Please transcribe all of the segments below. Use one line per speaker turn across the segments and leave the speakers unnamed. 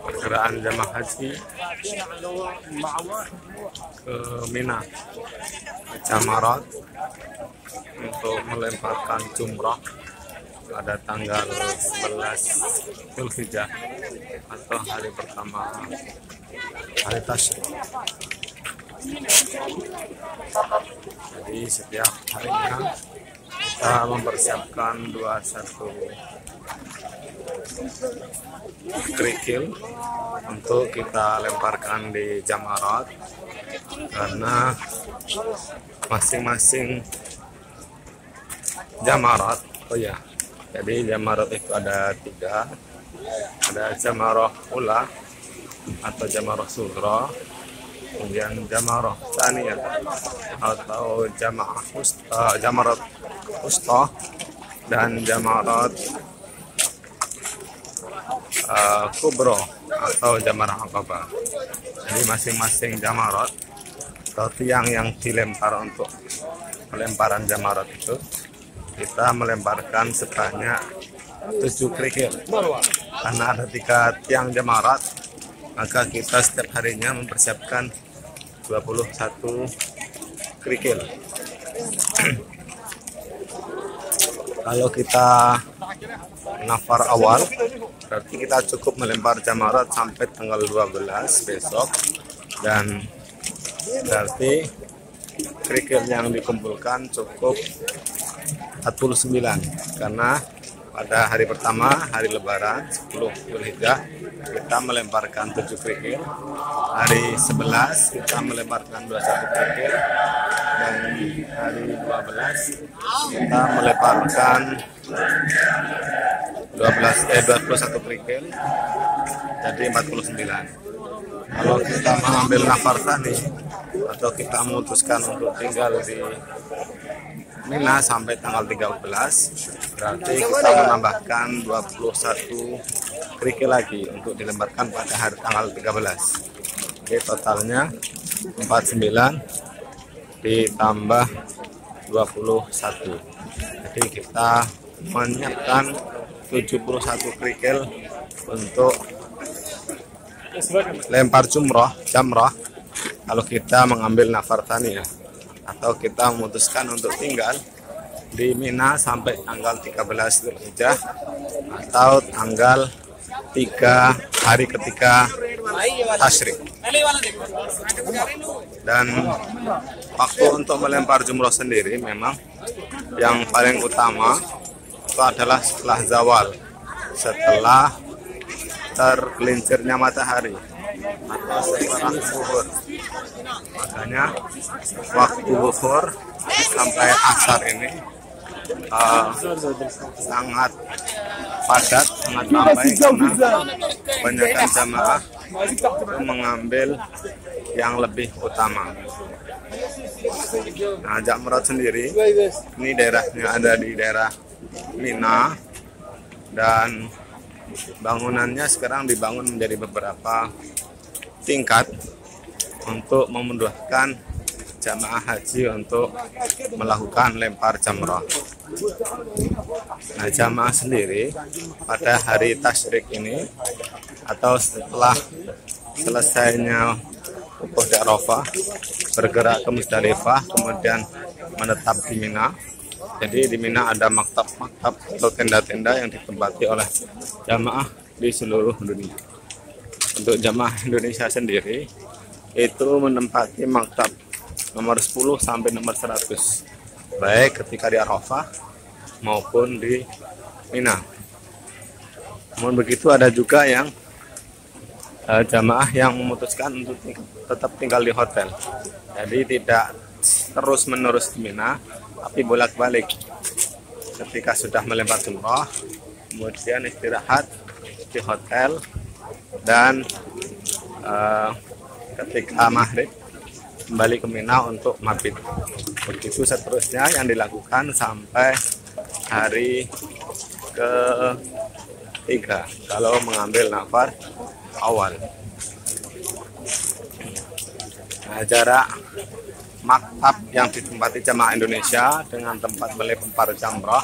Pergerakan jamaah haji ke Mina Jamarat untuk melemparkan jumrah pada tanggal 11 Zulhijjah atau hari pertama hari tasyrik. Jadi setiap harinya kita mempersiapkan 21 kerikil untuk kita lemparkan di jamarat, karena masing-masing jamarat, jadi jamarat itu ada 3, ada jamarah ula atau jamarah sughra, kemudian jamarah tsaniyah atau jamarat wusta, dan jamarat kubro atau jamarah aqabah. Jadi masing-masing jamarat atau tiang yang dilempar untuk pelemparan jamarat itu, kita melemparkan sebanyak 7 kerikil. Karena ada 3 tiang jamarat, maka kita setiap harinya mempersiapkan 21 kerikil. Kalau kita nafar awal, berarti kita cukup melempar jamarat sampai tanggal 12 besok, dan berarti kerikil yang dikumpulkan cukup 49, karena pada hari pertama, hari lebaran 10 Zulhijjah, kita melemparkan 7 kerikil, hari 11 kita melemparkan 21 kerikil, dan hari 12 kita melemparkan 21 kerikil, jadi 49. Kalau kita mengambil nafar tani atau kita memutuskan untuk tinggal di Mina sampai tanggal 13, berarti kita menambahkan 21 kerikil lagi untuk dilemparkan pada hari tanggal 13. Oke, totalnya 49 ditambah 21. Jadi kita menyiapkan 71 kerikil untuk lempar jamrah kalau kita mengambil nafar tani, atau kita memutuskan untuk tinggal di Mina sampai tanggal 13 Zulhijjah atau tanggal 3 hari ketika tasyrik. Dan waktu untuk melempar jumroh sendiri memang yang paling utama itu adalah setelah zawal, setelah tergelincirnya matahari atau setelah zuhur. Makanya waktu zuhur sampai asar ini sangat padat, sangat ramai, karena kebanyakan jamaah itu mengambil yang lebih utama. Nah, jamarat sendiri ini daerahnya ada di daerah Mina, dan bangunannya sekarang dibangun menjadi beberapa tingkat untuk memudahkan jamaah haji untuk melakukan lempar jamrah. Nah, jamaah sendiri pada hari tasyrik ini atau setelah selesainya wukuf di Arafah bergerak ke Musdalifah, kemudian menetap di Mina. Jadi di Mina ada maktab-maktab atau tenda-tenda yang ditempati oleh jamaah di seluruh dunia. Untuk jamaah Indonesia sendiri itu menempati maktab nomor 10 sampai nomor 100, baik ketika di Arafah maupun di Mina. Namun begitu, ada juga yang jamaah yang memutuskan untuk tetap tinggal di hotel. Jadi tidak terus-menerus di Mina, tapi bolak-balik. Ketika sudah melempar jumrah, kemudian istirahat di hotel, dan ketika maghrib kembali ke Mina untuk mabit. Begitu seterusnya yang dilakukan sampai hari ke-3 kalau mengambil nafar awal. Nah, jarak maktab yang ditempati jamaah Indonesia dengan tempat melempar jamrah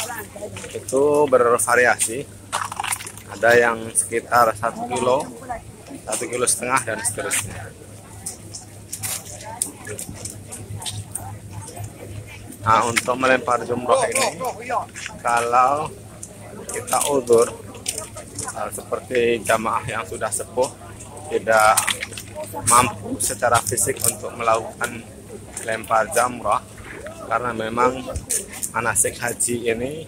itu bervariasi. Ada yang sekitar 1 kilo, 1,5 kilo dan seterusnya. Nah, untuk melempar jumroh ini, kalau kita udzur seperti jamaah yang sudah sepuh tidak mampu secara fisik untuk melakukan lempar jamrah, karena memang manasik haji ini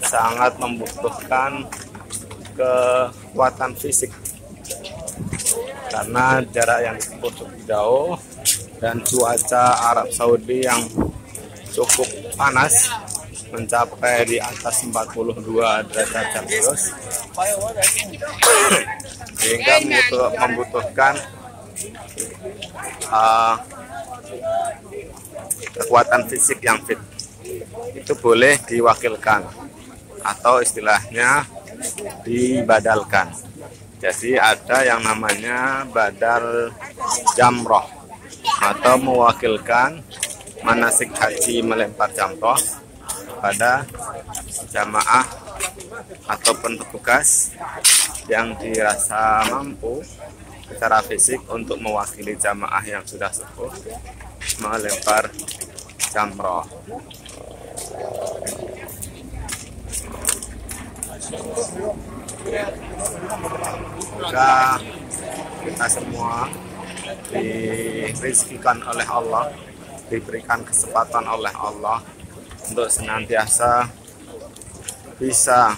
sangat membutuhkan kekuatan fisik karena jarak yang ditempuh cukup jauh dan cuaca Arab Saudi yang cukup panas mencapai di atas 42 derajat Celcius, sehingga membutuhkan kekuatan fisik yang fit. Itu boleh diwakilkan atau istilahnya dibadalkan. Jadi ada yang namanya badal jamroh atau mewakilkan manasik haji melempar jamroh pada jamaah ataupun petugas yang dirasa mampu secara fisik untuk mewakili jamaah yang sudah sepuh melempar jamroh. Semoga kita semua dirizkikan oleh Allah, diberikan kesempatan oleh Allah untuk senantiasa bisa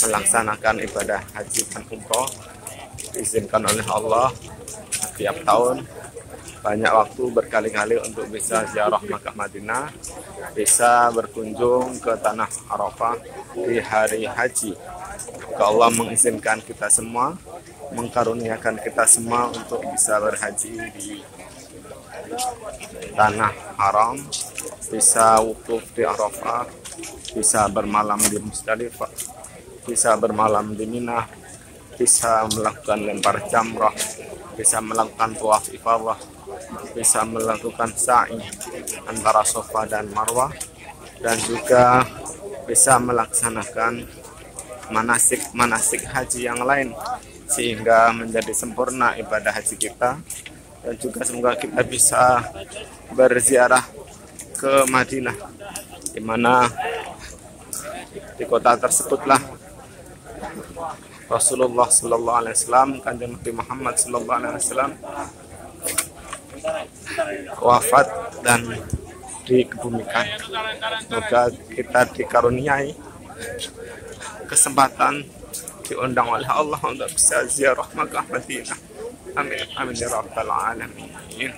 melaksanakan ibadah haji dan umroh. Diizinkan oleh Allah setiap tahun banyak waktu berkali-kali untuk bisa ziarah Makkah Madinah, bisa berkunjung ke tanah Arafah di hari haji. Semoga Allah mengizinkan kita semua, mengkaruniakan kita semua untuk bisa berhaji di tanah haram, bisa wukuf di Arafah, bisa bermalam di Musdalifah, bisa bermalam di Mina, bisa melakukan lempar jamrah, bisa melakukan tawaf ifadah, bisa melakukan sa'i antara Safa dan Marwah, dan juga bisa melaksanakan manasik haji yang lain sehingga menjadi sempurna ibadah haji kita. Dan juga semoga kita bisa berziarah ke Madinah, di mana di kota tersebutlah Rasulullah Sallallahu Alaihi Wasallam, Kanjeng Nabi Muhammad Sallallahu Alaihi Wasallam wafat dan dikebumikan. Semoga kita dikaruniai kesempatan diundang oleh Allah untuk bisa ziarah Makkah Madinah. Amin amin ya rabbal alamin.